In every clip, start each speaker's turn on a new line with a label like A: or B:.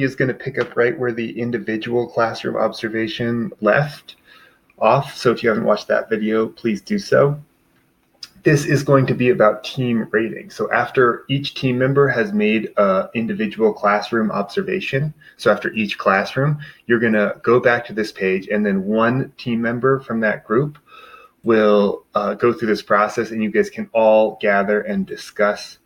A: is going to pick up right where the individual classroom observation left off. So if you haven't watched that video, please do so. This is going to be about team rating. So after each team member has made an individual classroom observation, so after each classroom, you're going to go back to this page, and then one team member from that group will go through this process, and you guys can all gather and discuss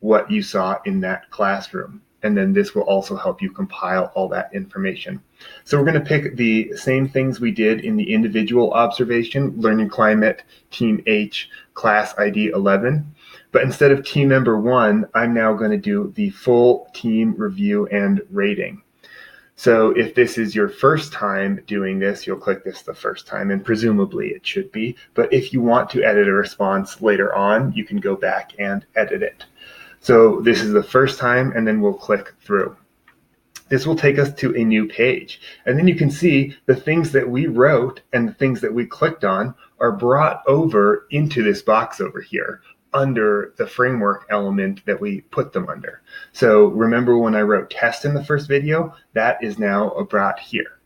A: what you saw in that classroom. And then this will also help you compile all that information. So we're going to pick the same things we did in the individual observation, learning climate, team H, class ID 11. But instead of team member 1, I'm now going to do the full team review and rating. So if this is your first time doing this, you'll click this the first time, and presumably it should be. But if you want to edit a response later on, you can go back and edit it. So this is the first time, and then we'll click through. This will take us to a new page. And then you can see the things that we wrote and the things that we clicked on are brought over into this box over here under the framework element that we put them under. So remember when I wrote test in the first video, that is now brought here.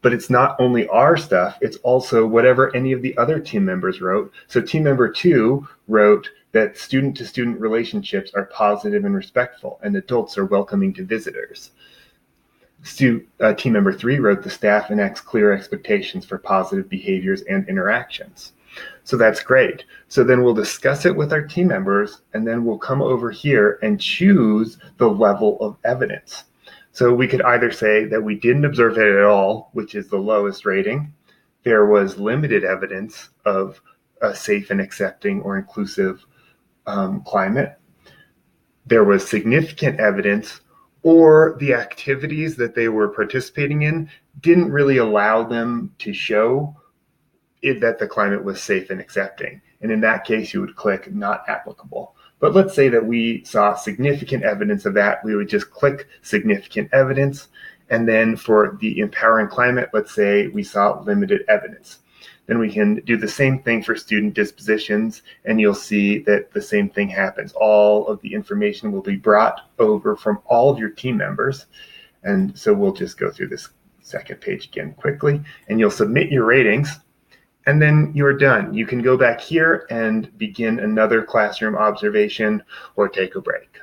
A: But it's not only our stuff, it's also whatever any of the other team members wrote. So team member 2 wrote that student-to-student relationships are positive and respectful, and adults are welcoming to visitors. Team member 3 wrote the staff enacts clear expectations for positive behaviors and interactions. So that's great. So then we'll discuss it with our team members, and then we'll come over here and choose the level of evidence. So we could either say that we didn't observe it at all, which is the lowest rating. There was limited evidence of a safe and accepting or inclusive climate. There was significant evidence, or the activities that they were participating in didn't really allow them to show that the climate was safe and accepting. And in that case, you would click not applicable. But let's say that we saw significant evidence of that. We would just click significant evidence. And then for the empowering climate, let's say we saw limited evidence. Then we can do the same thing for student dispositions, and you'll see that the same thing happens. All of the information will be brought over from all of your team members. And so we'll just go through this second page again quickly, and you'll submit your ratings, and then you're done. You can go back here and begin another classroom observation or take a break.